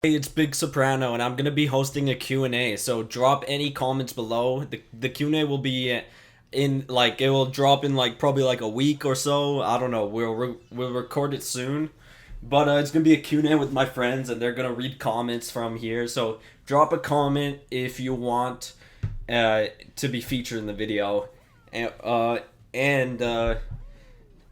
Hey, it's Big Soprano, and I'm gonna be hosting a Q&A. So drop any comments below. The Q&A will be in like it will drop in like probably like a week or so. I don't know. We'll record it soon, but it's gonna be a Q&A with my friends, and they're gonna read comments from here. So drop a comment if you want to be featured in the video, and and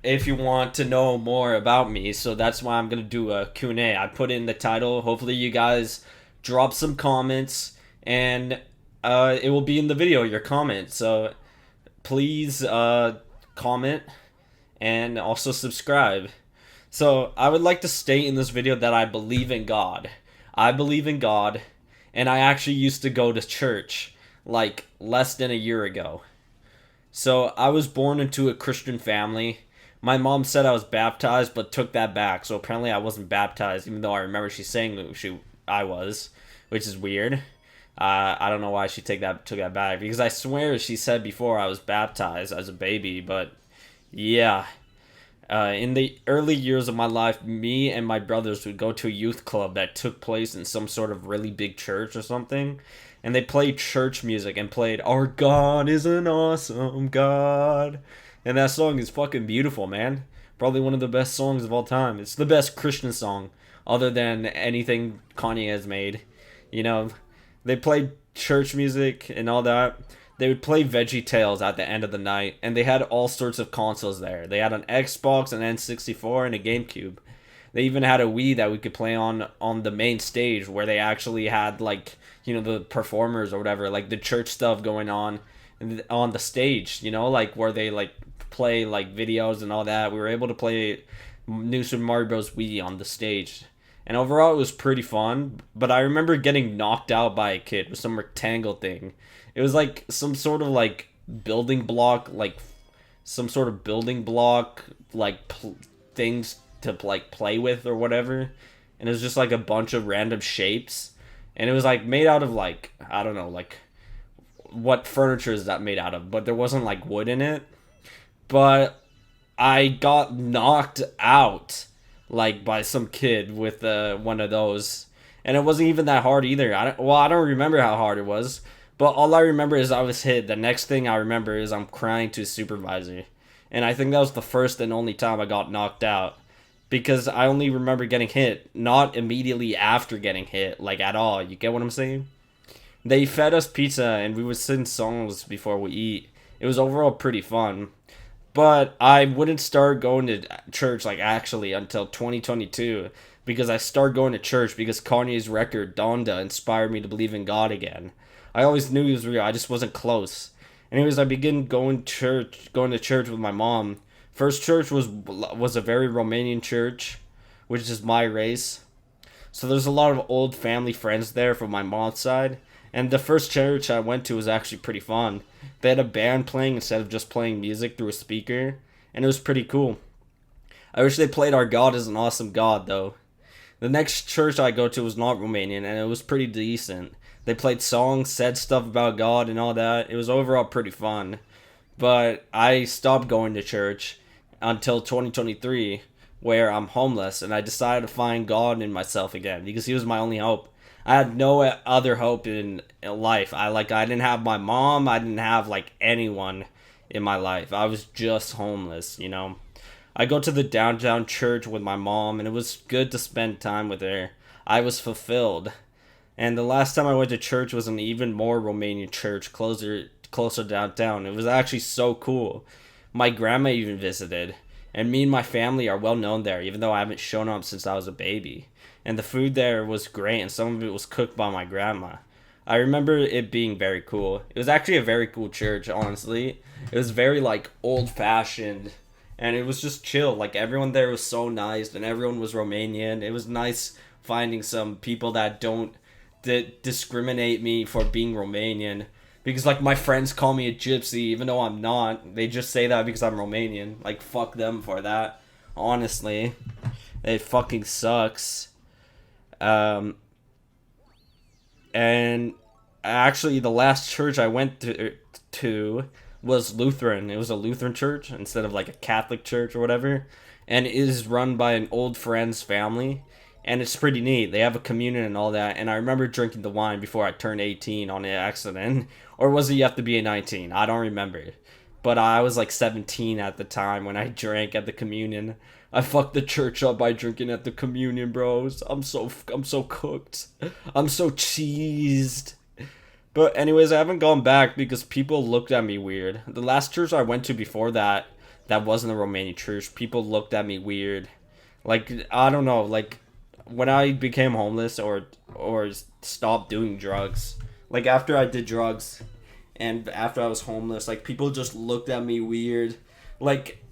if you want to know more about me. So that's why I'm going to do a Q&A. I put in the title. Hopefully you guys drop some comments and it will be in the video, your comments. So please comment and also subscribe. So I would like to state in this video that I believe in God. I believe in God, and I actually used to go to church like less than a year ago. So I was born into a Christian family. My mom said I was baptized, but took that back. So apparently I wasn't baptized, even though I remember she saying that I was, which is weird. I don't know why she took that back, because I swear she said before I was baptized as a baby. But yeah, in the early years of my life, me and my brothers would go to a youth club that took place in some sort of really big church or something. And they played church music and played "Our God is an Awesome God." And that song is fucking beautiful, man. Probably one of the best songs of all time. It's the best Christian song, other than anything Kanye has made. You know, they played church music and all that. They would play Veggie Tales at the end of the night, and they had all sorts of consoles there. They had an Xbox, an N64, and a GameCube. They even had a Wii that we could play on the main stage, where they actually had like the performers or whatever, like the church stuff going on the stage. Like where they like play like videos and all that. We were able to play New Super Mario Bros. Wii on the stage. And overall, it was pretty fun. But I remember getting knocked out by a kid with some rectangle thing. It was like some sort of like building block, like some sort of building block, like things to like play with or whatever. And it was just like a bunch of random shapes. And it was like made out of like, I don't know, like what furniture is that made out of? But there wasn't like wood in it. But I got knocked out like by some kid with one of those, and it wasn't even that hard either. I don't remember how hard it was, but all I remember is I was hit. The next thing I remember is I'm crying to a supervisor, and I think that was the first and only time I got knocked out, because I only remember getting hit, not immediately after getting hit, like at all. You get what I'm saying? They fed us pizza and we would sing songs before we eat. It was overall pretty fun. But I wouldn't start going to church like actually until 2022, because I started going to church because Kanye's record Donda inspired me to believe in God again. I always knew he was real. I just wasn't close. Anyways, I began going to church with my mom. First church was a very Romanian church, which is my race. So there's a lot of old family friends there from my mom's side. And the first church I went to was actually pretty fun. They had a band playing instead of just playing music through a speaker, and it was pretty cool. I wish they played Our God is an Awesome God, though. The next church I go to was not Romanian, and it was pretty decent. They played songs, said stuff about God and all that. It was overall pretty fun. But I stopped going to church until 2023, where I'm homeless, and I decided to find God in myself again, because He was my only hope. I had no other hope in life. I didn't have my mom. I didn't have like anyone in my life. I was just homeless. I go to the downtown church with my mom, and it was good to spend time with her. I was fulfilled. And the last time I went to church was an even more Romanian church closer downtown. It was actually so cool. My grandma even visited, and me and my family are well known there, even though I haven't shown up since I was a baby. And the food there was great, and some of it was cooked by my grandma. I remember it being very cool. It was actually a very cool church, honestly. It was very like old fashioned, and it was just chill. Like everyone there was so nice, and everyone was Romanian. It was nice finding some people that discriminate me for being Romanian, because like my friends call me a gypsy even though I'm not. They just say that because I'm Romanian. Like fuck them for that. Honestly, it fucking sucks. Um, and actually, the last church I went to was Lutheran. It was a Lutheran church instead of like a Catholic church or whatever, and it is run by an old friend's family. and it's pretty neat. They have a communion and all that, and I remember drinking the wine before I turned 18 on an accident. Or was it you have to be a 19? I don't remember. But I was like 17 at the time when I drank at the communion. I fucked the church up by drinking at the communion, bros. I'm so cooked. I'm so cheesed. But anyways, I haven't gone back because people looked at me weird. The last church I went to before that, that wasn't a Romanian church. People looked at me weird. Like I don't know, like when I became homeless or stopped doing drugs. Like after I did drugs and after I was homeless, like people just looked at me weird. Like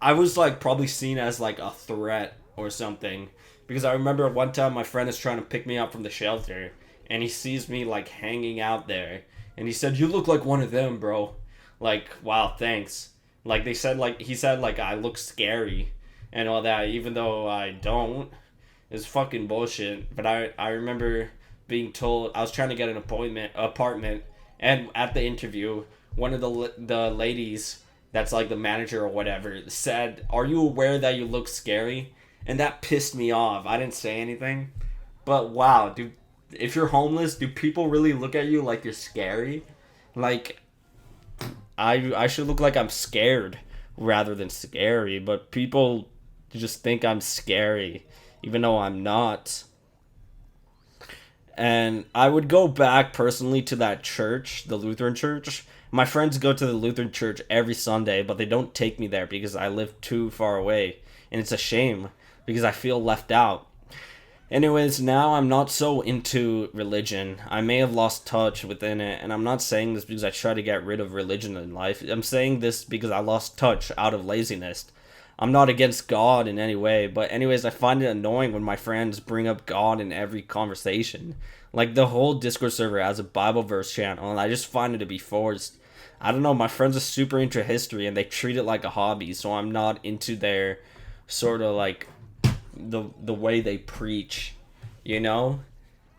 I was like probably seen as like a threat or something because I remember one time my friend is trying to pick me up from the shelter and he sees me like hanging out there and he said, "You look like one of them, bro." Like, wow, thanks. Like they said, like he said like I look scary and all that even though I don't. It's fucking bullshit. But I remember being told I was trying to get an apartment, and at the interview, one of the ladies that's like the manager or whatever said, "Are you aware that you look scary?" And that pissed me off. I didn't say anything, but wow, dude, if you're homeless, do people really look at you like you're scary? Like I should look like I'm scared rather than scary, but people just think I'm scary even though I'm not. And I would go back personally to that church, the Lutheran church. My friends go to the Lutheran church every Sunday, but they don't take me there because I live too far away. And it's a shame because I feel left out. Anyways, now I'm not so into religion. I may have lost touch within it, and I'm not saying this because I try to get rid of religion in life. I'm saying this because I lost touch out of laziness. I'm not against God in any way, but anyways, I find it annoying when my friends bring up God in every conversation. Like the whole Discord server has a Bible verse channel, and I just find it to be forced. I don't know, my friends are super into history and they treat it like a hobby, so I'm not into their sort of like the way they preach, you know?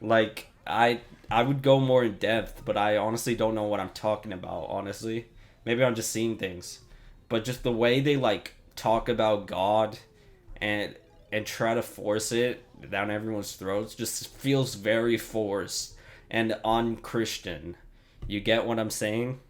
Like I would go more in depth, but I honestly don't know what I'm talking about, honestly. Maybe I'm just seeing things. But just the way they like talk about God and try to force it down everyone's throats just feels very forced and unchristian. You get what I'm saying?